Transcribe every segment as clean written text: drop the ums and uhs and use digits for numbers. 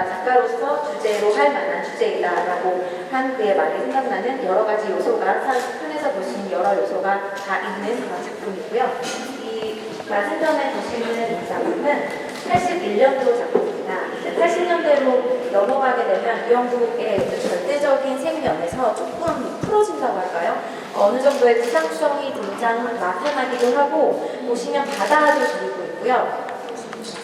작가로서 주제로 할 만한 주제이다라고 한 그의 말이 생각나는 여러 가지 요소가, 편에서 볼 수 있는 여러 요소가 다 있는 그런 작품이고요. 이 마승전에 보시는 이 작품은 81년도 작품입니다. 80년대로 넘어가게 되면 유영국의 절대적인 생면에서 조금 풀어진다고 할까요? 어느 정도의 구상성이 나타나기도 하고, 보시면 바다도 그리고 있고요.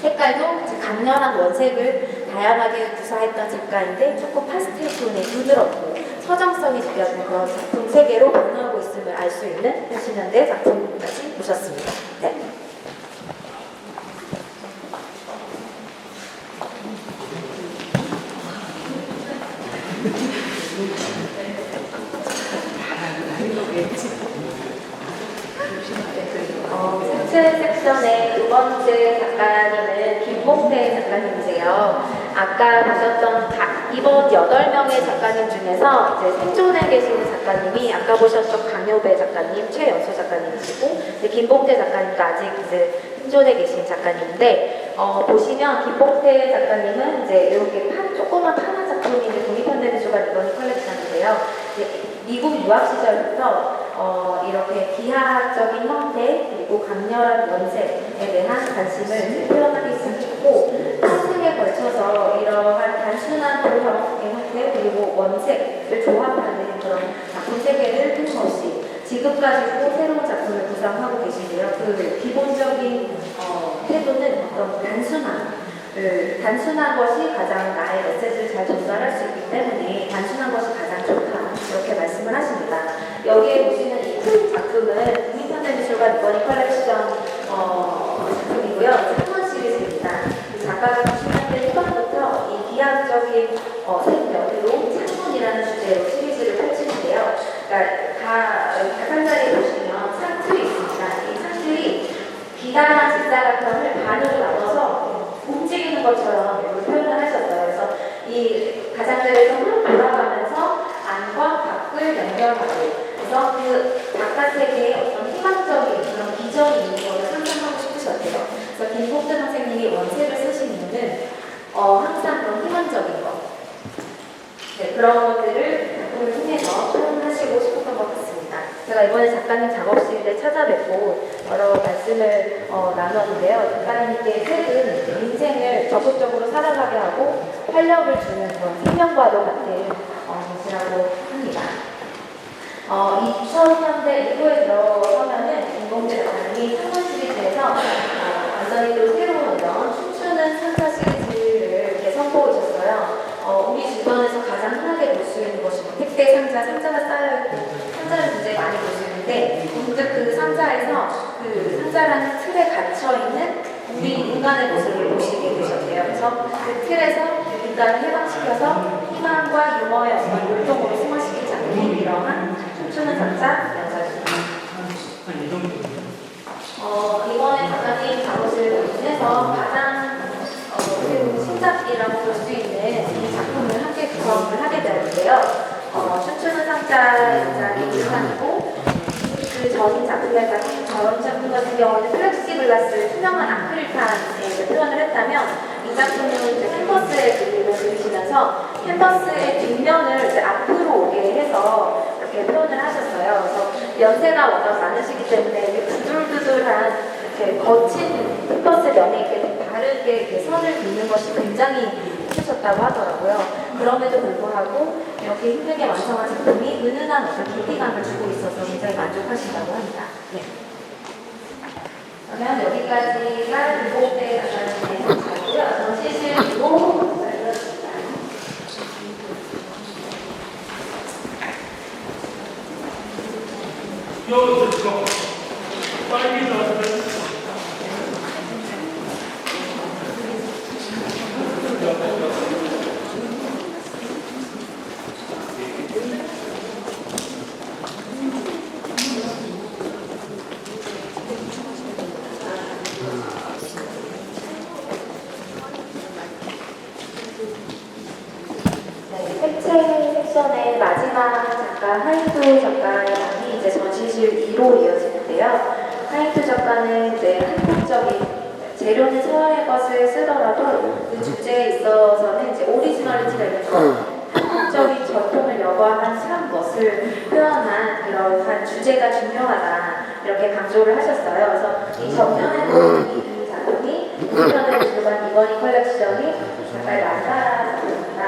색깔도 강렬한 원색을 다양하게 구사했던 작가인데 조금 파스텔 톤에 부드럽고 서정성이 느껴지는 그런 작품 세계로 변화하고 있음을 알 수 있는 80년대 작품까지 보셨습니다. 네. 전체 섹션의 두 번째 작가님은 김봉태 작가님이세요. 아까 보셨던 이번 8명의 작가님 중에서 이제 생존에 계시는 작가님이 아까 보셨던 강요배 작가님, 최연소 작가님이시고, 김봉태 작가님도 아직 이제 생존에 계신 작가님인데, 보시면 김봉태 작가님은 이제 이렇게 조그만 파란 작품이 이제 독립현대미술가 이번이 컬렉션인데요. 미국 유학 시절부터 이렇게 기하학적인 형태 그리고 강렬한 원색에 대한 관심을 표현하기 시작했고, 평생에 걸쳐서 이러한 단순한 도형의 형태 그리고 원색을 조합하는 그런 작품 세계를 끊임없이 지금까지도 새로운 작품을 구상하고 계신데요. 그 기본적인 태도는 어떤 단순한 것이 가장 나의 메시지를 잘 전달할 수 있기 때문에 단순한 것이 가장 좋다, 이렇게 말씀을 하십니다. 여기에 보시는 이 큰 작품은 국립현대미술가 이번이 컬렉션 작품이고요. 3권 시리즈입니다. 작가가 90년대 후반부터 이 기하학적인 색면으로 창문이라는 주제로 시리즈를 펼치는데요. 그러니까 한 자리에 보시면 창틀이 있습니다. 이 창틀이 기다란 직사각형을 반으로 나눠서 움직이는 것처럼 이렇게 표현을 하셨어요. 그래서 이 가장자리에서 막 돌아가면서 안과 밖을 연결하고, 그래서 그 바깥 세계에 어떤 희망적인 그런 비전이 있는 것을 상상하고 싶으셨대요. 그래서 김봉태 선생님이 원색을 쓰신 이유는 항상 그런 희망적인 것, 네, 그런 것들을 작품을 통해서 표현하시고 싶었던 것 같습니다. 제가 이번에 작가님 작업실에 찾아뵙고 여러 말씀을 나눴는데요. 작가님께 책은 인생을 적극적으로 살아가게 하고 활력을 주는 그런 생명과도 같은 것이라고 합니다. 2000년대 이후에 들어서면은 김봉태 작가님이 3권 시리즈에서 완전히 또 새로운 어떤 춤추는 산사 시리즈를 이렇게 선보이셨어요. 우리 주변에서 가장 흔하게 볼 수 있는 것이 택배 상자가 쌓여있고 상자를 굉장히 많이 볼 수 있는데, 문득 그 상자에서 그 상자라는 틀에 갇혀있는 우리 인간의 모습을 보시게 되셨대요. 그래서 그 틀에서 인간을 해방시켜서 희망과 유머의 어떤 율동으로 승화시키지 않는 이러한 춤추는 상자 영상입니다. 이번에 작가님 작업실을 통해서 가장 신작이라고 볼 수 있는 이 작품을 함께 구성을 하게 되었는데요. 춤추는 상자 영상이 일상이고, 그 전 작품 같은 경우는 플렉시글라스, 투명한 아크릴판에 표현을 했다면, 이 작품은 이제 캔버스에 그림을 그리시면서 캔버스의 뒷면을 이제 앞으로 오게 해서 이렇게 표현을 하셨어요. 그래서 연세가 워낙 많으시기 때문에 이렇게 두들두들한 이렇게 거친 캔버스 면에 이렇게 바르게 이렇게 선을 긋는 것이 굉장히 힘드셨다고 하더라고요. 그럼에도 불구하고 이렇게 힘들게 완성한 작품이 은은한 어떤 깊이감을 주고 있어서 굉장히 만족하신다고 합니다. 네. 그러면 여기까지가 김봉태 작가님의 작고요. 전시실로 알려드립니다. 섹션의 마지막 작가 하인투 작가님이 이제 전시실 2로 이어지는데요. 하인투 작가는 이제 한국적인 재료는 서양의 것을 쓰더라도 그 주제에 있어서는 이제 한국적인 전통을 여과한 참 것을 표현한 그러한 주제가 중요하다 이렇게 강조를 하셨어요. 그래서 이 전편에는 이 작품이 국민현대 미술관 이건희 컬렉션이 작가의 만다라 작품입니다.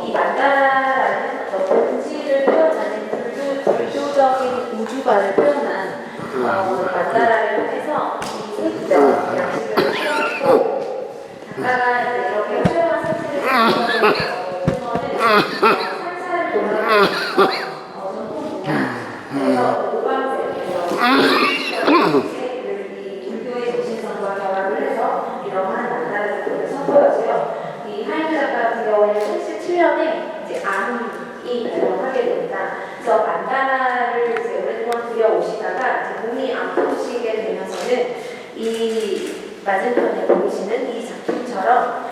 이 만다라는 본질을 표현하는 불교적인 우주관을 표현한 만다라를 통해서 이 색들, 양식을 표현했고 작가가 이제 이렇게 훌륭한 색칠을 표현하는 산사를 돌아가면서 전통 문화에서 노란색에서 이 불교의 정신성과 결합을 해서 이러한 만다라 작품을 선보였고요. 이 하임 작가 같은 경우에는 77년에 이제 암이 발병하게 됩니다. 그래서 만다라를 이제 오랫동안 그려오시다가 이제 몸이 아프시게 되면서는 이 맞은편에 보이시는 이 작품처럼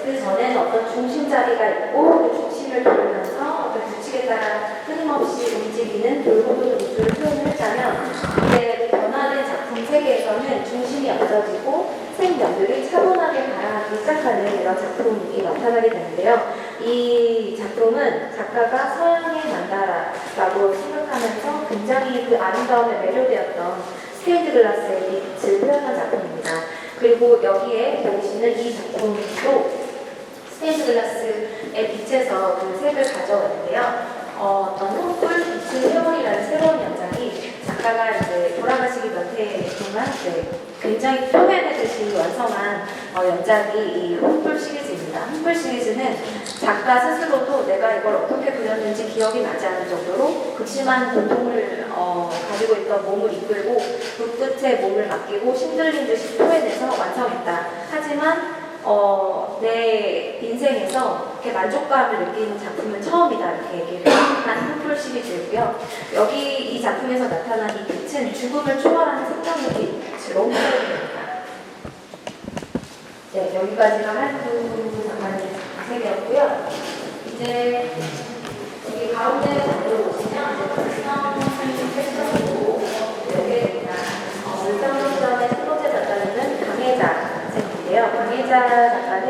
그 전에는 어떤 중심 자리가 있고 그 중심을 돌면서 어떤 규칙에 따라 끊임없이 움직이는 돌고도 미술을 표현을 했다면 이제 변화된 작품 세계에서는 중심이 없어지고 색연들이 차분하게 발화하기 시작하는 이런 작품이 나타나게 되는데요. 이 작품은 작가가 서양의 만다라라고 생각하면서 굉장히 그 아름다움에 매료되었던 스테인드 글라스의 빛을 표현한 작품입니다. 그리고 여기에 보시는 이 작품도 스테인드 글라스의 빛에서 그 색을 가져왔는데요. 어떤 흑불 빛의 회원이라는 새로운 연작이 작가가 이제 돌아가시기 몇 해 동안 굉장히 표현해듯이 완성한 연작이 이 흑불 시리즈입니다. 흑불 시리즈는 작가 스스로도 내가 이걸 어떻게 그렸는지 기억이 나지 않을 정도로 극심한 고통을 가지고 있던 몸을 이끌고 그 끝에 몸을 맡기고 힘들린 듯이 표현해서 완성했다. 하지만 내 인생에서 이렇게 만족감을 느끼는 작품은 처음이다 이렇게 얘기를 한 흑불 시리즈이고요. 여기 이 작품에서 나타난 이 빛은 죽음을 초월하는 생명의 빛으로 표현됩니다. 네, 여기까지가 한두 작가의 색이었고요. 이제 여기 가운데 보시면 물성 패션으로 여기에 됩니다. 물성 패션의 첫 번째 작가는 강혜자 인데요. 강혜자 작가는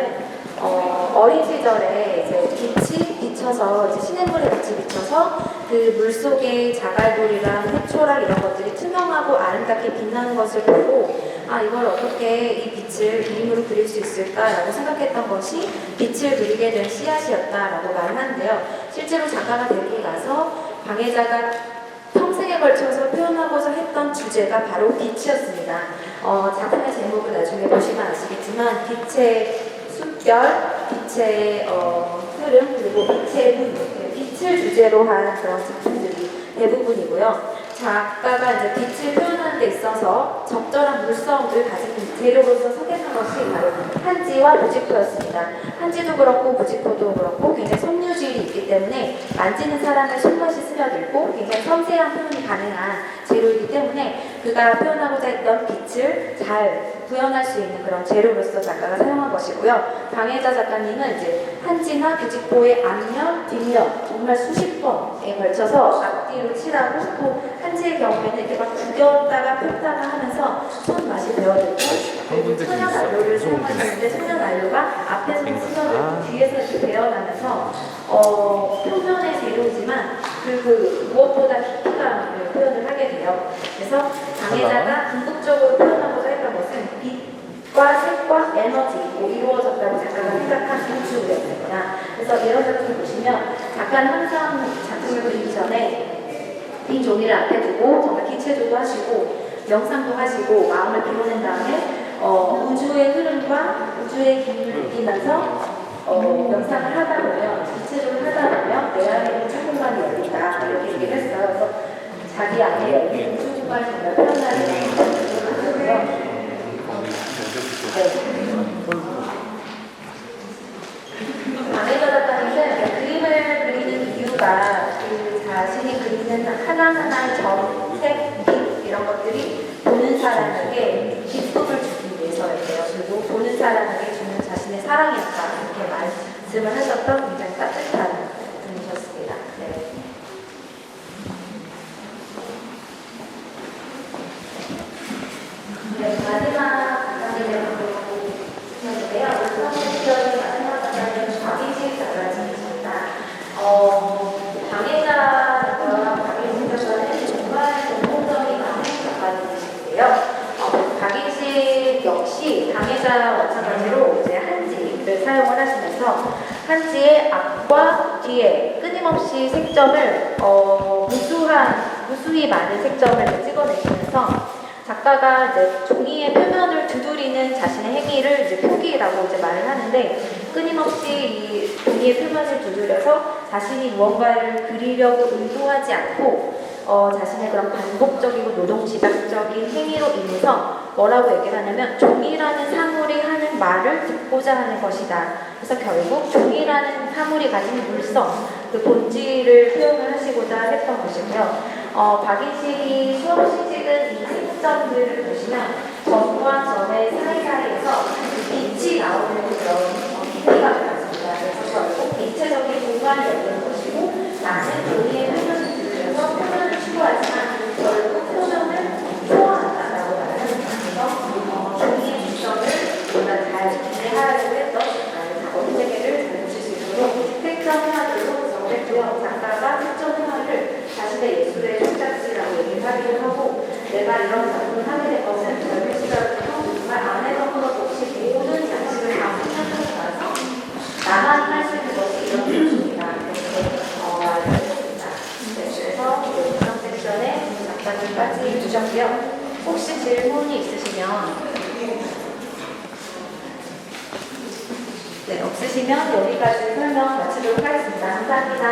어린 시절에 이제 빛이 비쳐서 이제 시냇물에 같이 비쳐서 그 물 속에 자갈돌이랑 해초랑 이런 것들이 투명하고 아름답게 빛나는 것을 보고 아 이걸 어떻게 이 빛을 그림으로 그릴 수 있을까라고 생각했던 것이 빛을 그리게 된 씨앗이었다라고 말하는데요. 실제로 작가가 되고 나서 강혜자가 평생에 걸쳐서 표현하고자 했던 주제가 바로 빛이었습니다. 작품의 제목을 나중에 보시면 아시겠지만 빛의 숲별, 빛의 흐름, 그리고 빛의 눈, 빛을 주제로 한 그런 작품들이 대부분이고요. 작가가 이제 빛을 표현하는 데 있어서 적절한 물성을 가진 재료로서 선택한 것이 바로 한지와 부직포였습니다. 한지도 그렇고 부직포도 그렇고 굉장히 섬유질이 있기 때문에 만지는 사람의 손맛이 스며들고 굉장히 섬세한 표현이 가능한 재료이기 때문에 그가 표현하고자 했던 빛을 잘 구현할 수 있는 그런 재료로서 작가가 사용한 것이고요. 강혜자 작가님은 이제 한지나 부직포의 앞면, 뒷면 정말 수십 번에 걸쳐서 앞뒤로 칠하고 또 한지의 경우에는 이렇게 막 구겼다가 폈다가 하면서 손맛이 배어들고 그리고 천연 난로를 사용하시는데 천연 난로가 앞에서는 스며들고 뒤에서 이렇게 배어나면서 표면의 재료지만 그 무엇보다 깊이감을 표현을 하게 돼요. 그래서 강혜자가 궁극적으로 표현하고자 했던 것은 빛과 색과 에너지로 이루어졌다고 작가가 생각한 우주였습니다. 그래서 이런 작품 보시면 작가는 항상 작품을 그리기 전에 빈 종이를 앞에 두고 정말 기체조도 하시고 명상도 하시고 마음을 비워낸 다음에 우주의 흐름과 우주의 기운을 느끼면서 명상을 하다 보면 기체조를 하다 보면 내 안에 우주 공간이 열린다 이렇게 얘기를 했어요. 그래서 자기 안에 열린 우주 공간을 정말 표현하는 거고요. 강혜자 작가님은 그림을 그리는 이유가 그 자신이 그리는 하나하나의 점, 색, 빛 이런 것들이 보는 사람에게 기쁨을 주기 위해서였대요. 그리고 보는 사람에게 주는 자신의 사랑이었다 이렇게 말씀을 하셨던 굉장히 따뜻한 분이셨습니다. 네. 네, 마지막 작가님의 보셨는데요. 마지막 작가님은 박이식 작가 사용을 하시면서 한지의 앞과 뒤에 끊임없이 색점을 무수히 많은 색점을 찍어내시면서 작가가 이제 종이의 표면을 두드리는 자신의 행위를 이제 표기라고 이제 말을 하는데 끊임없이 이 종이의 표면을 두드려서 자신이 무언가를 그리려고 의도하지 않고 자신의 그런 반복적이고 노동지각적인 행위로 인해서 뭐라고 얘기를 하냐면 종이라는 사물이 하는 말을 듣고자 하는 것이다. 그래서 결국 종이라는 사물이 가진 물성, 그 본질을 표현을 하시고자 했던 것이고요. 박인식이 수없이 찍은 이 색점들을 보시면 전과 전의 사이사이에서 빛이 나오는 그런 깊이가 있습니다. 그래서 결국 입체적인 공간이 열리는 것이고 나는 종이의 표면을 들으면서 표면을 추구하지만 결국 표면을 소화한다라고 말을 합니다. 그래서 종이의 특성을 보다 잘 이해하려고 했던 작업 세계를 잘 보실 수 있도록 색점 회화들로 구성을 했고요. 작가가 색점 회화를 자신의 예술의 종착지라고 얘기를 하기도 하고 내가 이런 작품을 하게 된 것은 젊은 시절부터 정말 안에서부터 없이 모든 양식을 다 생각하고 나서 나만 할 수 있는 것이 이런 것입니다. 이렇게 말을 했습니다. 네, 그래서 구성 섹션에 작가님까지 주셨고요. 혹시 질문이 있으시면 네, 없으시면 여기까지 설명 마치도록 하겠습니다. 감사합니다.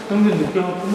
형님 늦게 왔구나.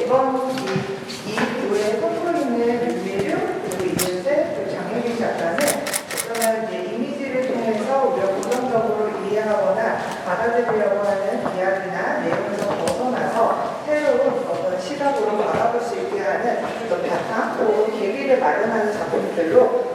이번 이 부에 선보이는 윤미류 그리고 이윤세 그리고 장혜민 작가는 어쩌면 이제 이미지를 통해서 우리가 부정적으로 이해하거나 받아들이려고 하는 이야기나 내용에서 벗어나서 새로운 어떤 시각으로 바라볼 수 있게 하는 어떤 바탕 혹은 계기를 마련하는 작품들로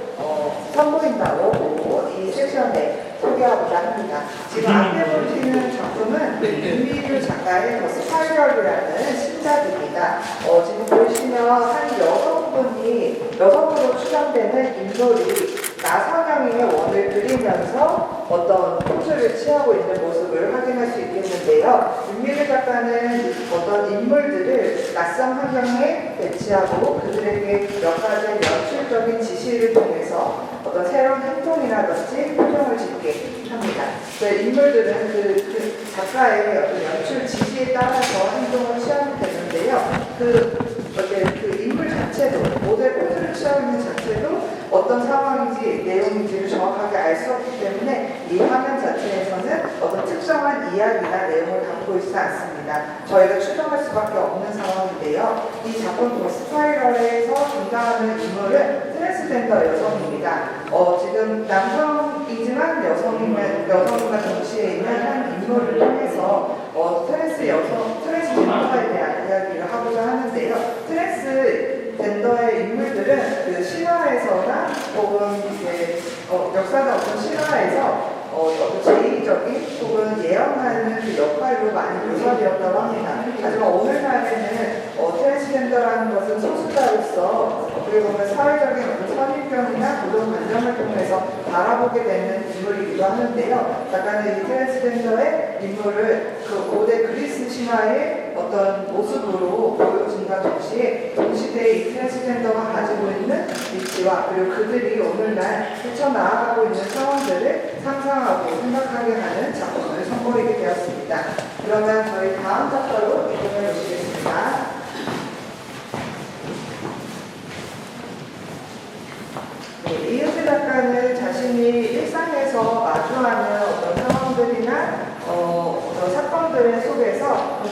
선보인다고 보고 이 세션에 소개하고자 합니다. 지금 앞에 보시는 작품은 윤미류 작가의 더 스파이럴이라는 신작입니다. 지금 보시면 한 여성으로 추정되는 인물이 나선양의 원을 그리면서 어떤 포즈를 취하고 있는 모습을 확인할 수 있겠는데요. 윤미래 작가는 어떤 인물들을 낯선 환경에 배치하고 그들에게 몇 가지 연출적인 지시를 통해서 어떤 새로운 행동이라든지 표정을 짓게 합니다. 그 인물들은 그 작가의 어떤 연출 지시에 따라서 행동을 취하면 되는데요. 그 인물 자체도 모델 포즈를 취하고 있는 자체도 어떤 상황인지 내용인지를 정확하게 알 수 없기 때문에 이 화면 자체에서는 어떤 특정한 이야기나 내용을 담고 있지 않습니다. 저희가 추정할 수밖에 없는 상황인데요. 이 작품 스파이럴에서 등장하는 인물은 트랜스젠더 여성입니다. 지금 남성이지만 여성과 동시에 있는 한 인물을 통해서 트랜스젠더에 대한 이야기를 하고자 하는데요. 트랜스젠더의 인물들은 그 신화에서나 혹은 이제 역사나 어떤 신화에서 어떤 제의적인 혹은 예언하는 그 역할로 많이 묘사되었다고 합니다. 하지만 오늘날에는 트랜스젠더라는 것은 소수자로서 어떻게 보면 사회적인 어떤 선입견이나 고정 관념을 통해서 바라보게 되는 인물이기도 하는데요. 작가는 이 트랜스젠더의 인물을 그 고대 그리스 신화의 어떤 모습으로 보여준과 동시에 동시대의 이 트랜스젠더가 가지고 있는 위치와 그리고 그들이 오늘날 헤쳐나아가고 있는 상황들을 상상하고 생각하게 하는 작품을 선보이게 되었습니다. 그러면 저희 다음 작가로 이동해 주시겠습니다.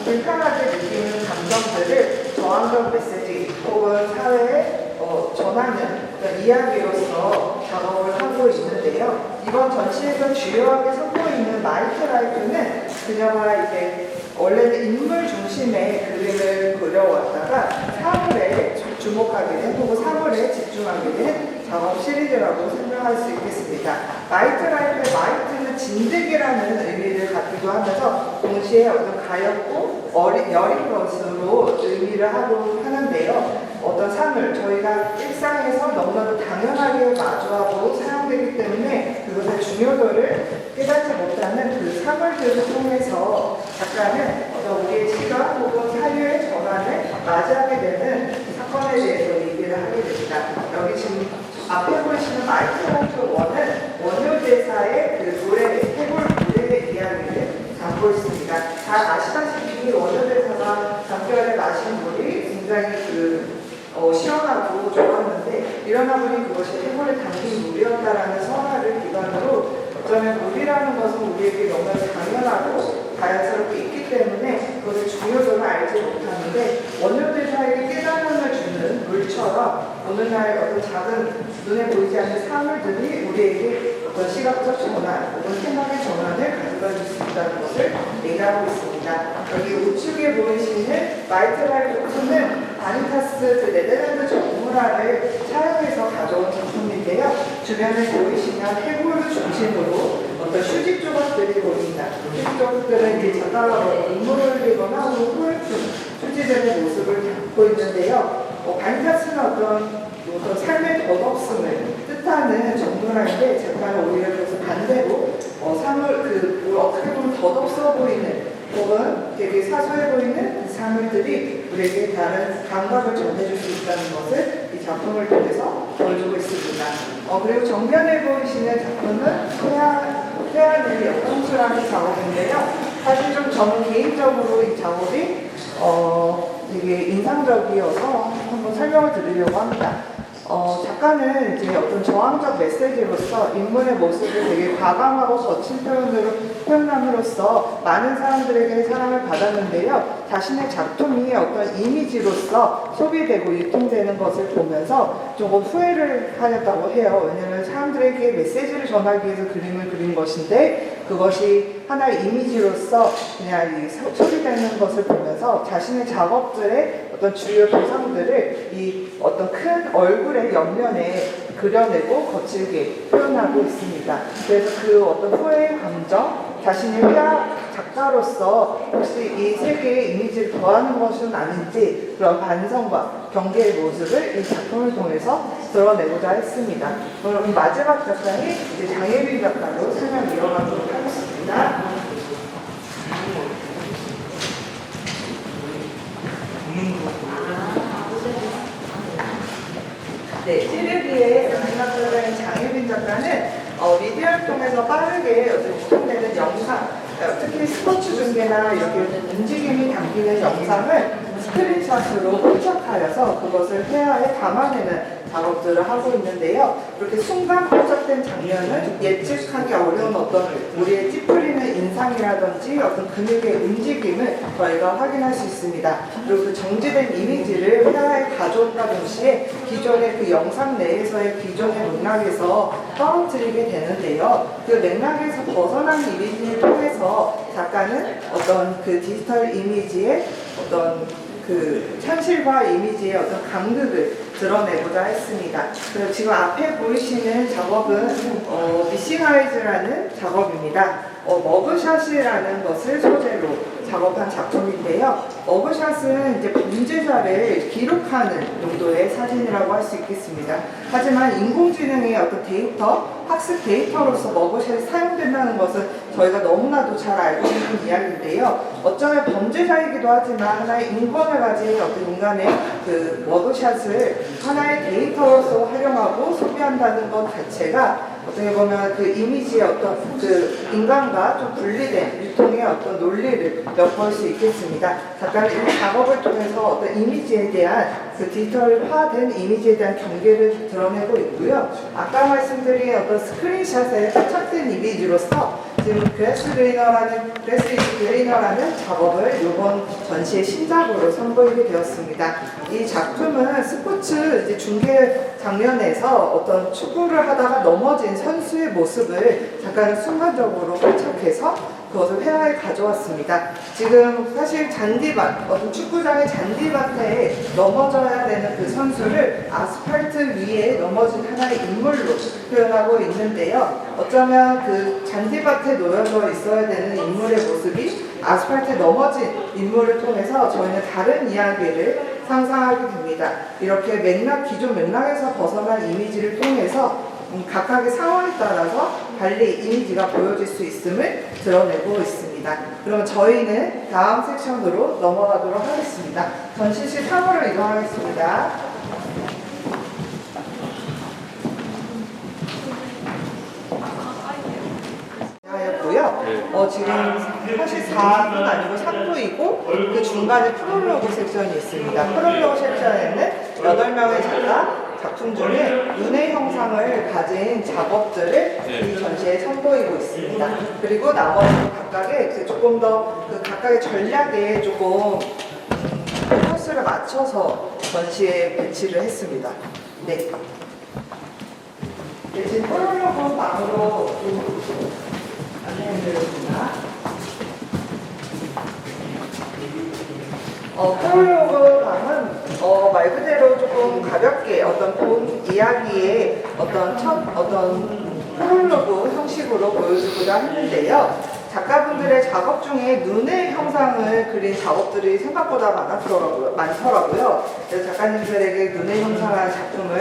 불편하게 느끼는 감정들을 저항적 메시지 혹은 사회에 전하는 그런 이야기로서 작업을 하고 있는데요. 이번 전시에서 주요하게 선보이는 마이트라이프는 그녀가 이제 원래는 인물 중심의 그림을 그려왔다가 사물에 주목하게 된 혹은 사물에 집중하게 된 작업 시리즈라고 설명할 수 있겠습니다. 마이트라이프의 마이트는 진득이라는 의미를 갖기도 하면서 동시에 어떤 가엽고 여린 것으로 의미를 하고 하는데요. 어떤 사물, 저희가 일상에서 너무나도 당연하게 마주하고 사용되기 때문에 그것의 중요도를 깨닫지 못하는 그 사물들을 통해서 작가는 어떤 우리의 시각 혹은 사유의 전환을 맞이하게 되는 사건에 대해서 얘기를 하게 됩니다. 여기 지금 앞에 보이시는 마이트라이프 원은 원효대사의 그 노래, 해골 노래의 이야기를 담고 있습니다. 잘 아시다시피 원효대사가 잠결에 마신 물이 굉장히 시원하고 좋았는데 일어나 보니 그것이 해골에 담긴 물이었다라는 설화를 기반으로 어쩌면 물이라는 것은 우리에게 너무 당연하고 자연스럽게 있기 때문에 그것의 중요도를 알지 못하는데 원효대사에게 깨달음을 주는 물처럼 오늘날 어떤 작은 눈에 보이지 않는 사물들이 우리에게 어떤 시각적 전환 혹은 생각의 전환을 가져다 줄 수 있다는 것을 얘기하고 있습니다. 여기 우측에 보이시는 마이트라이프는 바니타스 네덜란드 정문화를 사용해서 가져온 작품인데요. 주변에 보이시면 해골을 중심으로 어떤 휴지 조각들이 보입니다. 휴지 조각들은 이제 작가가 눈물을 흘리거나 혹은 휴지들의 모습을 담고 있는데요. 바니타스는 어떤 삶의 덧없음을 뜻하는 정문화인데 작가는 오히려 그래서 반대로 사물 어떻게 보면 덧없어 보이는 혹은 되게 사소해 보이는 사물들이 우리에게 다른 감각을 전해줄 수 있다는 것을 이 작품을 통해서 보여주고 있습니다. 그리고 정면에 보이시는 작품은 회화의 역동수라는 작업인데요. 사실 좀 저는 개인적으로 이 작업이 되게 인상적이어서 한번 설명을 드리려고 합니다. 작가는 이제 어떤 저항적 메시지로서 인물의 모습을 되게 과감하고 거친 표현으로 표현함으로써 많은 사람들에게 사랑을 받았는데요. 자신의 작품이 어떤 이미지로서 소비되고 유통되는 것을 보면서 조금 후회를 하였다고 해요. 왜냐하면 사람들에게 메시지를 전하기 위해서 그림을 그린 것인데 그것이 하나의 이미지로서 그냥 소비되는 것을 보면서 자신의 작업들의 어떤 주요 도상들을 이 어떤 큰 얼굴의 옆면에 그려내고 거칠게 표현하고 있습니다. 그래서 그 어떤 후회의 감정, 자신의 회화 작가로서 혹시 이 세계의 이미지를 더하는 것은 아닌지 그런 반성과 경계의 모습을 이 작품을 통해서 드러내고자 했습니다. 그럼 마지막 작가인 이제 장혜빈 작가로 설명 이어가도록 하겠습니다. 네, 찌르기의 마지막 작가인 장혜빈 작가는 미디어를 통해서 빠르게 유통되는 영상, 특히 스포츠 중계나 이렇게 움직임이 담기는 영상을 스크린샷으로 포착하여서 그것을 회화에 담아내는 작업들을 하고 있는데요. 이렇게 순간 포착된 장면은 예측하기 어려운 어떤 우리의 찌푸리는 인상이라든지 어떤 근육의 움직임을 저희가 확인할 수 있습니다. 그리고 그 정지된 이미지를 회화에 가져온다 동시에 기존의 그 영상 내에서의 기존의 맥락에서 떨어뜨리게 되는데요. 그 맥락에서 벗어난 이미지를 통해서 작가는 어떤 그 디지털 이미지의 어떤 그 현실과 이미지의 어떤 간극을 드러내고자 했습니다. 그래서 지금 앞에 보이시는 작업은 미싱아이즈라는 작업입니다. 머그샷이라는 것을 소재로 작업한 작품인데요. 머그샷은 이제 범죄자를 기록하는 용도의 사진이라고 할 수 있겠습니다. 하지만 인공지능의 어떤 데이터, 학습 데이터로서 머그샷이 사용된다는 것은 저희가 너무나도 잘 알고 있는 이야기인데요. 어쩌면 범죄자이기도 하지만 하나의 인권을 가진 어떤 인간의 그 머그샷을 하나의 데이터로서 활용하고 소비한다는 것 자체가 어떻게 보면 그 이미지의 어떤 그 인간과 좀 분리된 유통의 어떤 논리를 엿볼 수 있겠습니다. 작가는 이 작업을 통해서 어떤 이미지에 대한 그 디지털화된 이미지에 대한 경계를 드러내고 있고요. 아까 말씀드린 어떤 스크린샷에 포착된 이미지로서 지금 그래스 그레이너라는 작업을 이번 전시의 신작으로 선보이게 되었습니다. 이 작품은 스포츠 이제 중계 장면에서 어떤 축구를 하다가 넘어진 선수의 모습을 잠깐 순간적으로 포착해서 그것을 회화에 가져왔습니다. 지금 사실 잔디밭, 어떤 축구장의 잔디밭에 넘어져야 되는 그 선수를 아스팔트 위에 넘어진 하나의 인물로 표현하고 있는데요. 어쩌면 그 잔디밭에 놓여져 있어야 되는 인물의 모습이 아스팔트에 넘어진 인물을 통해서 저희는 다른 이야기를 상상하게 됩니다. 이렇게 기존 맥락에서 벗어난 이미지를 통해서 각각의 상황에 따라서 달리 이미지가 보여질 수 있음을 드러내고 있습니다. 그러면 저희는 다음 섹션으로 넘어가도록 하겠습니다. 전시실 3호로 이동하겠습니다. 였고요. 지금 사실 4분 아니고 3부이고 그 중간에 프롤로그 섹션이 있습니다. 프롤로그 섹션에는 8명의 작품 중에 눈의 형상을 가진 작업들을 이 전시에 선보이고 있습니다. 그리고 나머지 각각의 조금 더 그 각각의 전략에 조금 포커스를 맞춰서 전시에 배치를 했습니다. 네. 네, 지금 프롤로그 방으로 안내해드리겠습니다. 프롤로그 방은 말 그대로 조금 가볍게 어떤 본 이야기의 어떤 프롤로그 형식으로 보여주고자 했는데요. 작가분들의 작업 중에 눈의 형상을 그린 작업들이 생각보다 많더라고요. 그래서 작가님들에게 눈의 형상을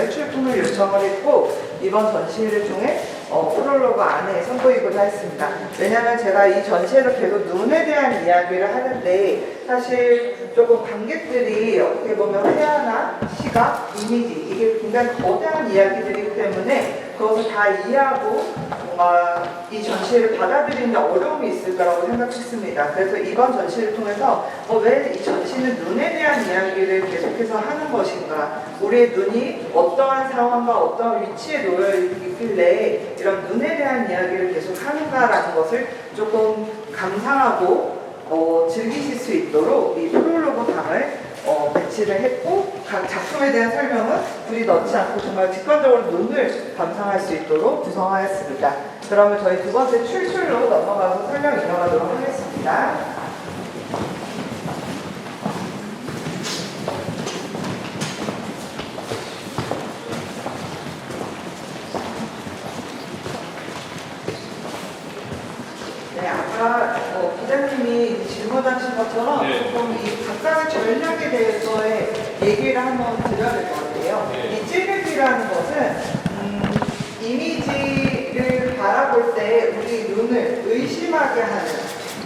출품을 요청을 했고 이번 전시를 통해 프롤로그 안에 선보이고자 했습니다. 왜냐하면 제가 이 전시에서 계속 눈에 대한 이야기를 하는데 사실 조금 관객들이 어떻게 보면 회화나 시각, 이미지 이게 굉장히 거대한 이야기들이기 때문에 그것을 다 이해하고 뭔가 이 전시를 받아들이는 데 어려움이 있을 거라고 생각했습니다. 그래서 이번 전시를 통해서 왜 이 전시는 눈에 대한 이야기를 계속해서 하는 것인가, 우리의 눈이 어떠한 상황과 어떠한 위치에 놓여 있길래 이런 눈에 대한 이야기를 계속 하는가라는 것을 조금 감상하고 즐기실 수 있도록 이 프롤로그 방을 배치를 했고 각 작품에 대한 설명은 굳이 넣지 않고 정말 직관적으로 눈을 감상할 수 있도록 구성하였습니다. 그러면 저희 두 번째 출출로 넘어가서 설명 이어가도록 하겠습니다. 네, 아까 기자님이 질문하신 것처럼 조금 이 각각의 전략에 대해서의 얘기를 한번 드려야 될 것 같아요. 이 찌르기라는 것은 이미지를 바라볼 때 우리 눈을 의심하게 하는,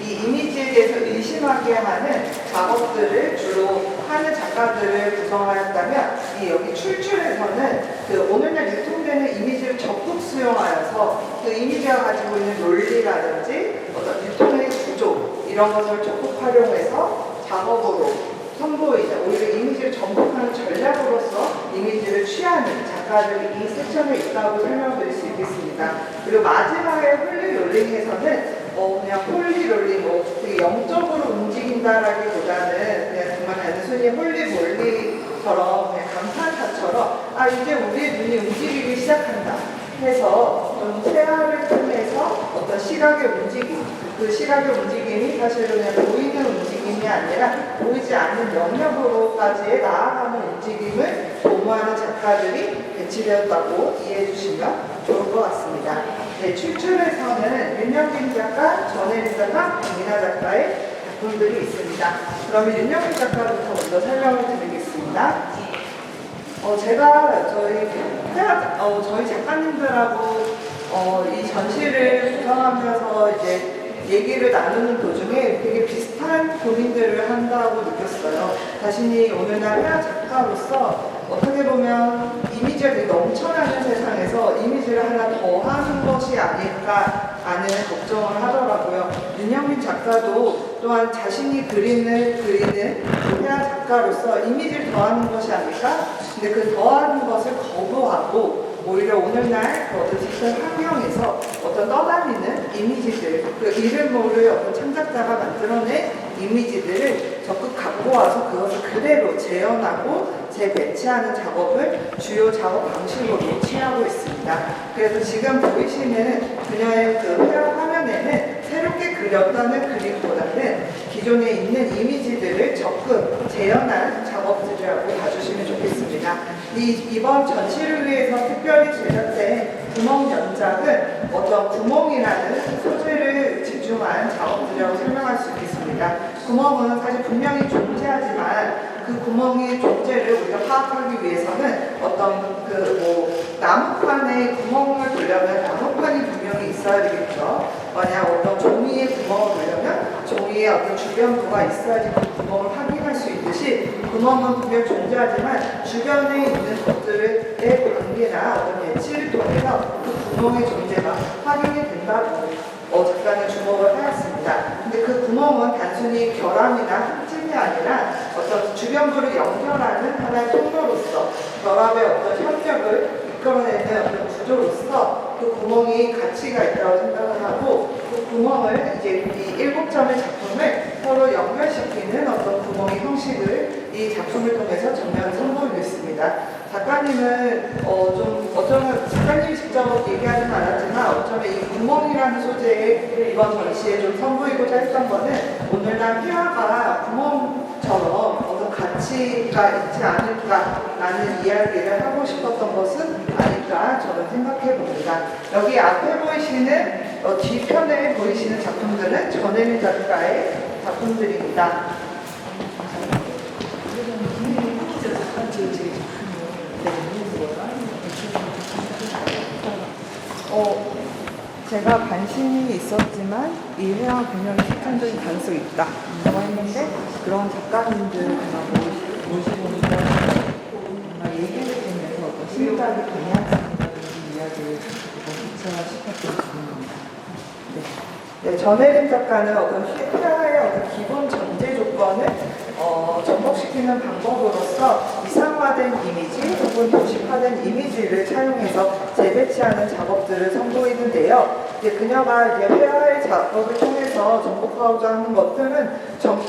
이 이미지에 대해서 의심하게 하는 작업들을 주로 하는 작가들을 구성하였다면 이 여기 출출에서는 그 오늘날 유통되는 이미지를 적극 수용하여서 그 이미지가 가지고 있는 논리라든지 어떤 유통의 구조 이런 것을 적극 활용해서 작업으로 선보이는, 오히려 이미지를 전복하는 전략으로서 이미지를 취하는 작가들이 이 섹션에 있다고 설명드릴 수 있겠습니다. 그리고 마지막에 홀리롤링에서는 그냥 홀리롤링, 되게 영적으로 움직인다라기보다는 그냥 정말 단순히 홀리몰리처럼 그냥 감탄사처럼 이제 우리의 눈이 움직이기 시작한다 해서 좀 세화를 통해서 어떤 시각의 움직임, 그 시각의 움직임이 사실은 그냥 보이는 움직임이 아니라 보이지 않는 영역으로까지의 나아가는 움직임을 도모하는 작가들이 배치되었다고 이해해 주시면 좋을 것 같습니다. 네, 출출에서는 윤영빈 작가, 전혜린 작가, 김민아 작가의 작품들이 있습니다. 그러면 윤영빈 작가부터 먼저 설명을 드리겠습니다. 제가 저희 작가님들하고 이 전시를 구성하면서 이제 얘기를 나누는 도중에 되게 비슷한 고민들을 한다고 느꼈어요. 자신이 오늘날 회화 작가로서 어떻게 보면 이미지가 되게 넘쳐나는 세상에서 이미지를 하나 더 하는 것이 아닐까 하는 걱정을 하더라고요. 윤영민 작가도 또한 자신이 그리는 회화 작가로서 이미지를 더하는 것이 아닐까? 근데 그 더하는 것을 거부하고 오히려 오늘날 어떤 디지털 환경에서 어떤 떠다니는 이미지들, 그 이름 모를 어떤 창작자가 만들어낸 이미지들을 적극 갖고 와서 그것을 그대로 재현하고 재배치하는 작업을 주요 작업 방식으로 취하고 있습니다. 그래서 지금 보이시는 그녀의 그 회화 화면에는 새롭게 그렸다는 그림보다는 기존에 있는 이미지들을 적극 재현한 작업들이라고 봐주시면 좋겠습니다. 이번 전시를 위해서 특별히 제작된 구멍 연작은 어떤 구멍이라는 소재를 집중한 작업들이라고 설명할 수 있겠습니다. 구멍은 사실 분명히 존재하지만 그 구멍의 존재를 우리가 파악하기 위해서는 어떤 나무판에 구멍을 보려면 나무판이 분명히 있어야 되겠죠. 만약 어떤 종이에 구멍을 보려면 종이에 어떤 주변부가 있어야지 그 구멍을 확인할 수 있듯이 구멍은 분명 존재하지만 주변에 있는 것들의 관계나 어떤 예치를 통해서 그 구멍의 존재가 확인이 된다고 작가는 주목을 하였습니다. 근데 그 구멍은 단순히 결함이나 흠집이 아니라 어떤 주변부를 연결하는 하나의 통로로서 결합의 어떤 협력을 이끌어내는 어떤 구조로서 그 구멍이 가치가 있다고 생각을 하고 그 구멍을 이제 이 7점의 작품을 서로 연결시키는 어떤 구멍의 형식을 이 작품을 통해서 전면 선보이고 있습니다. 작가님은 어쩌면 작가님이 직접 얘기하지는 않았지만 어쩌면 이 구멍이라는 소재에 이번 전시에 좀 선보이고자 했던 거는 오늘날 회화가 구멍처럼 어떤 가치가 있지 않을까라는 이야기를 하고 싶었던 것은 아닐까 저는 생각해 봅니다. 여기 앞에 보이시는 뒤편에 보이시는 작품들은 전혜민 작가의 작품들입니다. 제가 관심이 있었지만 이 회화 분명히 실천적인 가능성이 있다라고 했는데 그런 작가님들 모시고 정말 얘기를 통해서 어떤 심리학의 방향성이라는 이야기를 구체화시켰던 부분입니다. 네, 전혜림 작가는 어떤 회화의 어떤 기본 전제 조건을 접목시키는 방법으로서 이상화된 이미지 혹은 도식화된 이미지를 차용해서 재배치하는 작업들을 선보이는데요. 이제 그녀가 이제 회화의 작업을 통해서 접목하고자 하는 것들은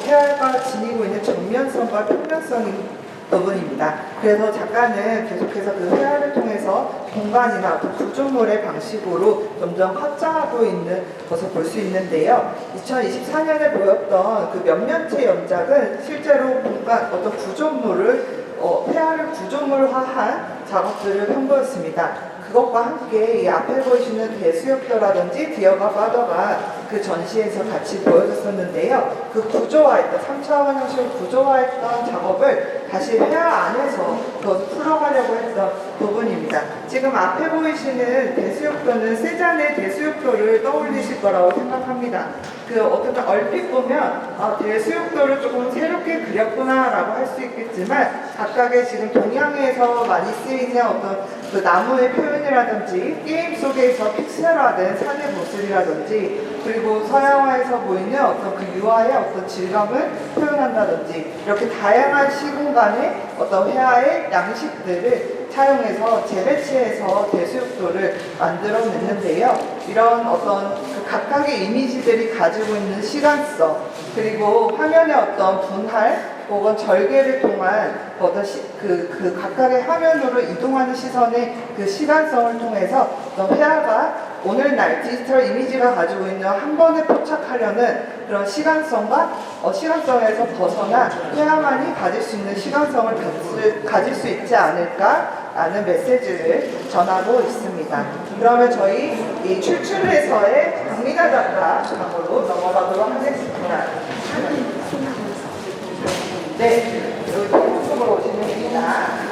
회화가 지니고 있는 정면성과 평면성인 부분입니다. 그래서 작가는 계속해서 그 회화를 통해서 공간이나 어떤 구조물의 방식으로 점점 확장하고 있는 것을 볼 수 있는데요. 2024년에 보였던 그 몇몇의 연작은 실제로 공간, 어떤 구조물을 회화를 구조물화한 작업들을 선보였습니다. 그것과 함께 이 앞에 보이시는 대수역도라든지 디어가 파더가 그 전시에서 같이 보여줬었는데요. 그 구조화했던 3차원 형식으로 구조화했던 작업을 다시 회화 안에서 더 풀어가려고 했던 부분입니다. 지금 앞에 보이시는 대수역도는 세잔의 대수역도를 떠올리실 거라고 생각합니다. 어떻게 얼핏 보면 대수역도를 조금 새롭게 그렸구나라고 할 수 있겠지만 각각의 지금 동양에서 많이 쓰이는 어떤 그 나무의 표현이라든지 게임 속에서 픽셀화된 산의 모습이라든지 그리고 서양화에서 보이는 어떤 그 유화의 어떤 질감을 표현한다든지 이렇게 다양한 시공간의 어떤 회화의 양식들을 차용해서 재배치해서 대수역도를 만들어냈는데요. 이런 어떤 그 각각의 이미지들이 가지고 있는 시간성 그리고 화면의 어떤 분할 혹은 절개를 통한 어떤 그 각각의 화면으로 이동하는 시선의 그 시간성을 통해서 어떤 회화가 오늘날 디지털 이미지가 가지고 있는 한 번에 포착하려는 그런 시간성과 시간성에서 벗어나 회화만이 가질 수 있는 시간성을 가질 수 있지 않을까라는 메시지를 전하고 있습니다. 그러면 저희 이 출출해서의 박미나 작가 방으로 넘어가도록 하겠습니다. 네, 여기 쪽으로 오시면 됩니다.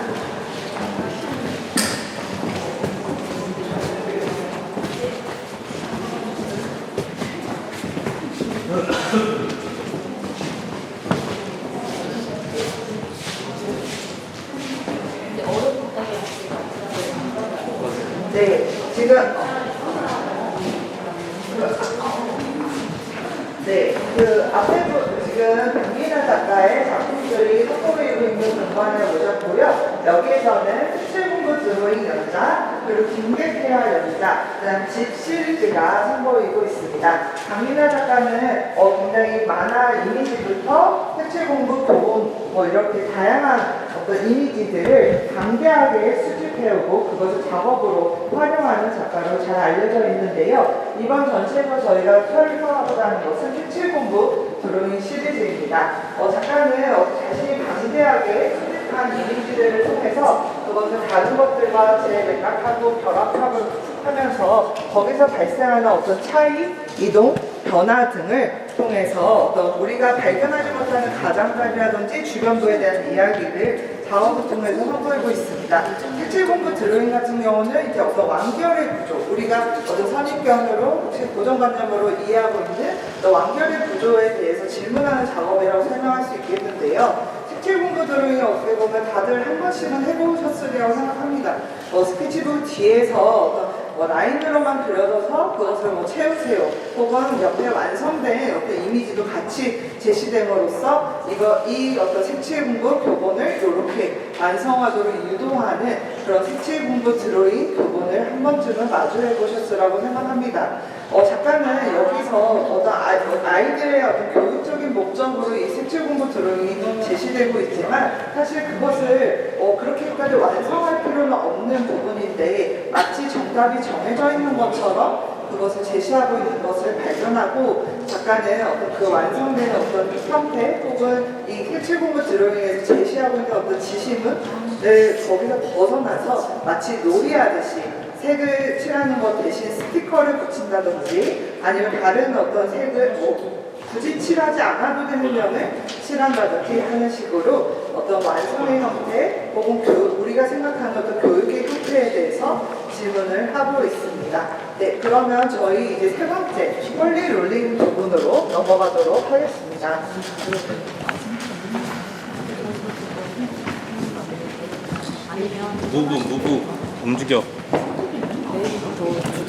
네, 지금 그 앞에 지금 박미나 작가의 작품들이 선보이고 있는 공간에 오셨고요. 여기에서는 수출공부 드로잉 연작, 그리고 김백태와 연자, 그다음 집 시리즈가 선보이고 있습니다. 강민아 작가는 굉장히 만화 이미지부터 색칠 공부, 교본 뭐 이렇게 다양한 어떤 이미지들을 방대하게 수집해오고 그것을 작업으로 활용하는 작가로 잘 알려져 있는데요. 이번 전시에서 저희가 설명하고자 하는 것은 색칠 공부 드로잉 시리즈입니다. 작가는 자신이 방대하게 수집한 이미지들을 통해서 그것을 다른 것들과 재맥락하고 결합하면서 거기서 발생하는 어떤 차이, 이동, 변화 등을 통해서 어떤 우리가 발견하지 못하는 가장자리라든지 주변부에 대한 이야기를 작업을 통해서 선보이고 있습니다. 색칠 공부 드로잉 같은 경우는 이제 어떤 완결의 구조, 우리가 어떤 선입견으로 혹시 고정관념으로 이해하고 있는 완결의 구조에 대해서 질문하는 작업이라고 설명할 수 있겠는데요. 색칠 공부 드로잉이 어떻게 보면 다들 한 번씩은 해보셨으리라고 생각합니다. 스케치북 뒤에서 라인으로만 그려져서 그것을 채우세요. 혹은 옆에 완성된 어떤 이미지도 같이 제시됨으로써 이 어떤 색칠 공부 교본을 이렇게 완성하도록 유도하는 그런 색칠 공부 드로잉 교본을 한 번쯤은 마주해 보셨으라고 생각합니다. 작가는 여기서 어떤 아이들의 어떤 교육적인 목적으로 이 색칠 공부 드로잉이 제시되고 있지만 사실 그것을 그렇게까지 완성할 필요는 없는 부분인데 마치 정답이 정해져 있는 것처럼 그것을 제시하고 있는 것을 발견하고 작가는 어떤 그 완성되는 어떤 형태 혹은 이 색칠 공부 드로잉에서 제시하고 있는 어떤 지시문을 거기서 벗어나서 마치 놀이하듯이 색을 칠하는 것 대신 스티커를 붙인다든지 아니면 다른 어떤 색을 굳이 칠하지 않아도 되는 면을 칠한다든지 하는 식으로 어떤 완성의 형태 혹은 우리가 생각하는 어떤 교육의 형태에 대해서 질문을 하고 있습니다. 네, 그러면 저희 이제 세 번째 폴리 롤링 부분으로 넘어가도록 하겠습니다. 무브 움직여.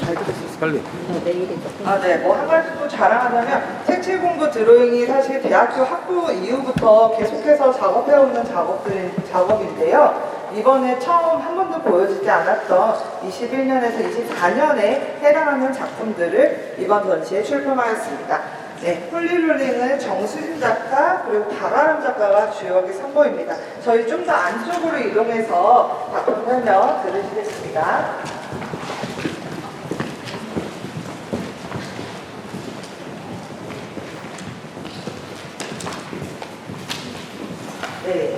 잘 들었어요. 빨리. 네. 한 가지 또 자랑하자면 색칠 공부 드로잉이 사실 대학교 학부 이후부터 계속해서 작업해오는 작업인데요. 이번에 처음 한 번도 보여지지 않았던 21년에서 24년에 해당하는 작품들을 이번 전시에 출품하였습니다. 네, 폴리롤링은 정수진 작가 그리고 박아람 작가가 주역이 선보입니다. 저희 좀 더 안쪽으로 이동해서 작품 설명 들으시겠습니다. 네.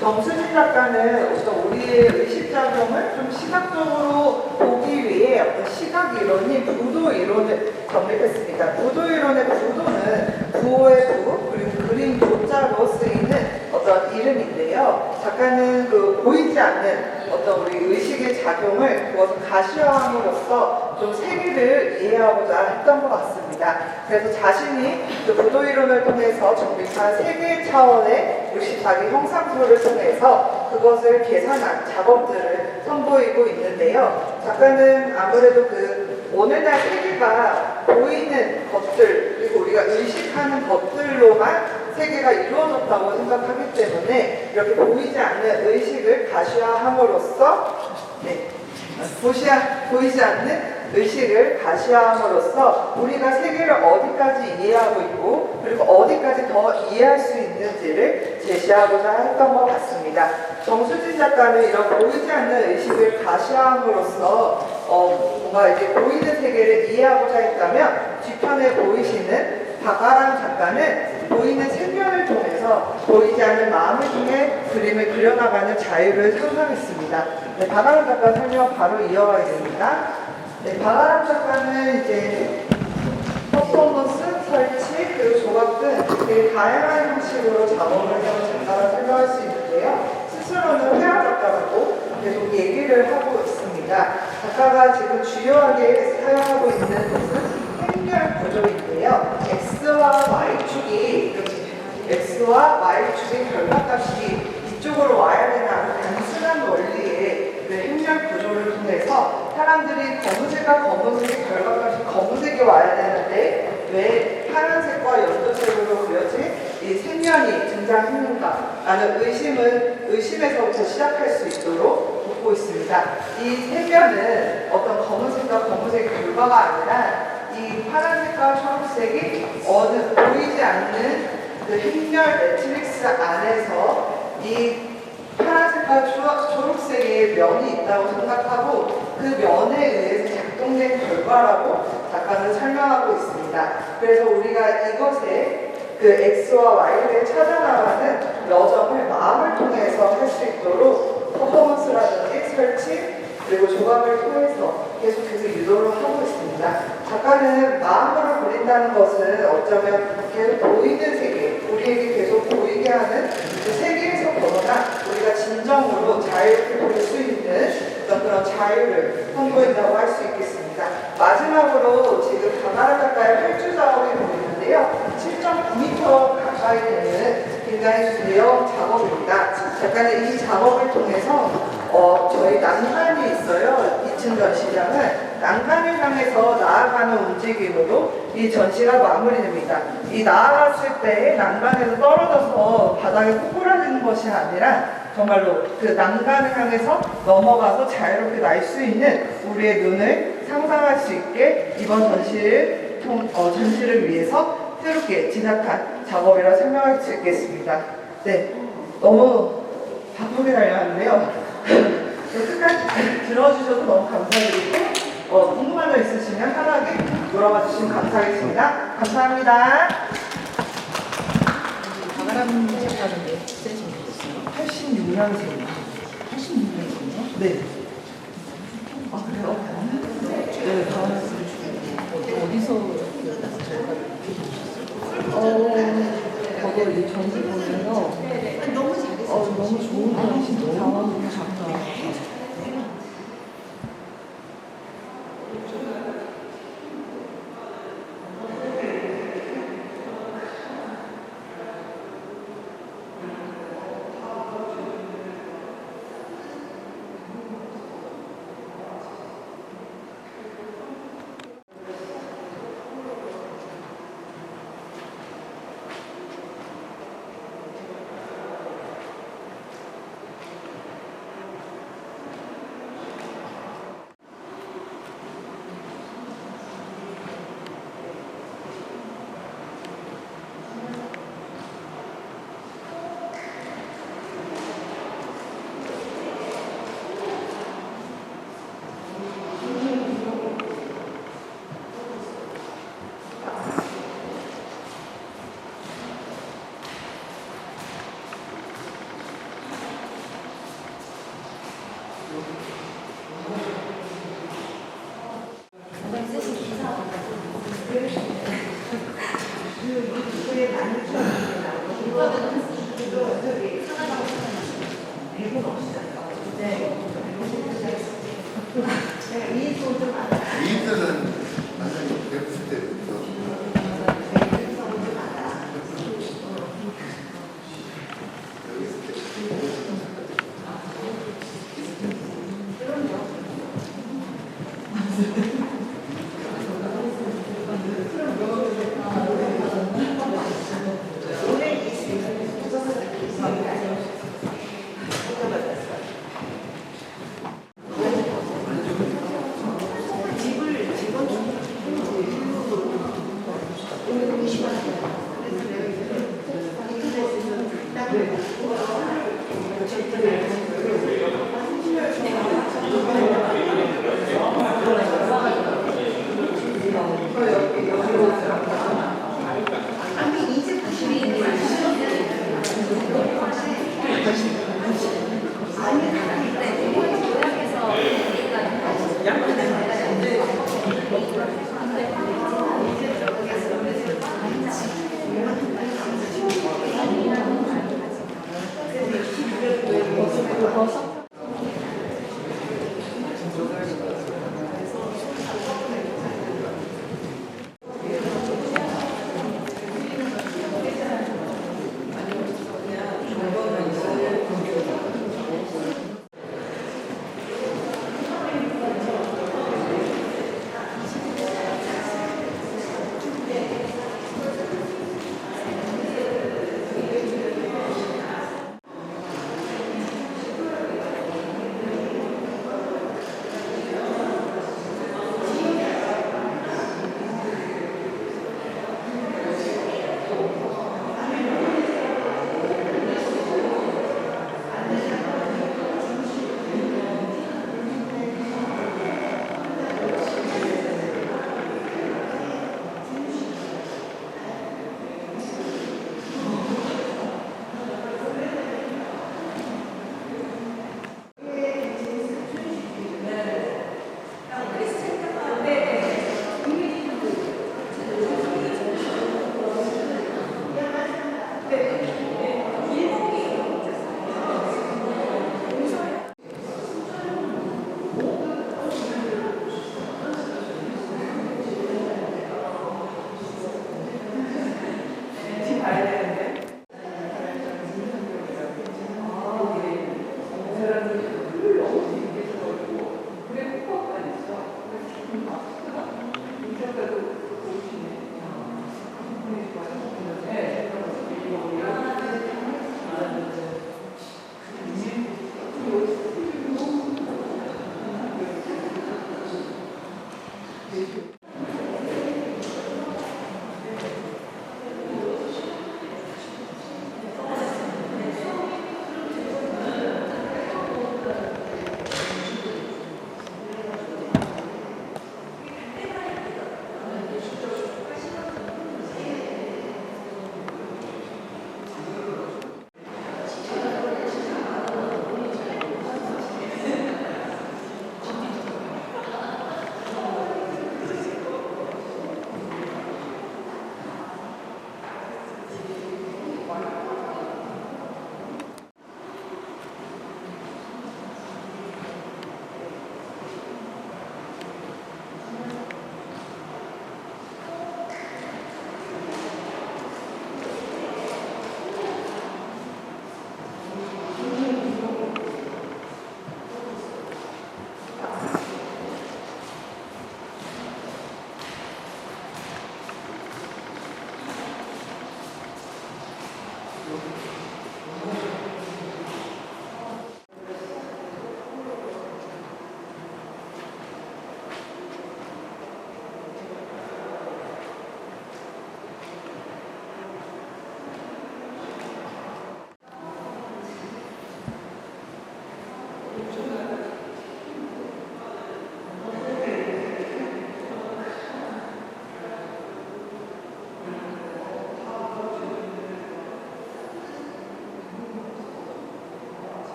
정수진 작가는 어떤 우리의 의식작용을 좀 시각적으로 보기 위해 어떤 시각 이론인 부도 이론을 정립했습니다. 부도 이론의 부도는 부호의 부, 그리고 그림 교자로 쓰이는 어떤 이름인데요. 작가는 보이지 않는 어떤 우리 의식의 작용을 그것을 가시화함으로써 좀 세계를 이해하고자 했던 것 같습니다. 그래서 자신이 그 부도 이론을 통해서 정립한 세계 차원의 역시 자기 형상소를 통해서 그것을 계산한 작업들을 선보이고 있는데요. 작가는 아무래도 오늘날 세계가 보이는 것들 그리고 우리가 의식하는 것들로만 세계가 이루어졌다고 생각하기 때문에 이렇게 보이지 않는 의식을 가시화함으로써 보이지 않는 의식을 가시화함으로써 우리가 세계를 어디까지 이해하고 있고 그리고 어디까지 더 이해할 수 있는지를 제시하고자 했던 것 같습니다. 정수진 작가는 이런 보이지 않는 의식을 가시화함으로써 뭔가 이제 보이는 세계를 이해하고자 했다면 뒤편에 보이시는 박아람 작가는 보이는 색면을 통해서 보이지 않는 마음을 통해 그림을 그려나가는 자유를 상상했습니다. 네, 박아람 작가 설명 바로 이어가겠습니다. 네, 박아람 작가는 이제 퍼포먼스, 설치, 그리고 조각 등 되게 다양한 형식으로 작업을 해온 작가라 설명할 수 있는데요. 스스로는 회화 작가라고 계속 얘기를 하고 있습니다. 작가가 지금 주요하게 사용하고 있는 것은 행렬 구조인데요. X와 Y축의 결과값이 이쪽으로 와야 되는 아주 단순한 원리의 행렬 구조를 통해서 사람들이 검은색과 검은색의 결과값이 검은색이 와야 되는데 왜 파란색과 연두색으로 그려진 이 색면이 등장했는가 라는 의심에서부터 시작할 수 있도록 덮고 있습니다. 이 색면은 어떤 검은색과 검은색의 결과가 아니라 이 파란색과 초록색이 어느 보이지 않는 그 행렬 매트릭스 안에서 이 파란색과 초록색의 면이 있다고 생각하고 그 면에 의해서 작동된 결과라고 작가는 설명하고 있습니다. 그래서 우리가 이것에 그 X와 Y를 찾아나가는 여정을 마음을 통해서 할 수 있도록 퍼포먼스라든지 설치 그리고 조각을 통해서 계속해서 유도를 하고 있습니다. 작가는 마음으로 그린다는 것은 어쩌면 계속 보이는 세계, 우리에게 계속 보이게 하는 그 세계에서 벗어나 우리가 진정으로 자유롭게 볼 수 있는 어떤 그런 자유를 선보인다고 할 수 있겠습니다. 마지막으로 지금 강하라 작가의 활주 작업이 보이는데요. 7.9m 가까이 되는 굉장히 대형 작업입니다. 작가는 이 작업을 통해서 저희 난간이 있어요. 2층 전시장은 난간을 향해서 나아가는 움직임으로 이 전시가 마무리됩니다. 이 나아갔을 때 난간에서 떨어져서 바닥에 꼬꾸라지는 것이 아니라 정말로 그 난간을 향해서 넘어가서 자유롭게 날 수 있는 우리의 눈을 상상할 수 있게 이번 전시를 위해서 새롭게 제작한 작업이라 설명할 수 있겠습니다. 네, 너무 바쁘게 달려왔는데요. 끝까지 들어주셔서 너무 감사드리고 궁금한 점 있으시면 편하게 물어봐 주시면 감사하겠습니다. 감사합니다. 박아람 작가는 몇 세시면 됐어요? 86년생. 86년생이요? 네. 아 그래요? 네, 어디서 저도 이 전시 보면서 너무 잘했어요. 너무 좋은 전시도 너무 작다. 이들은 완전히 배웠을 때부터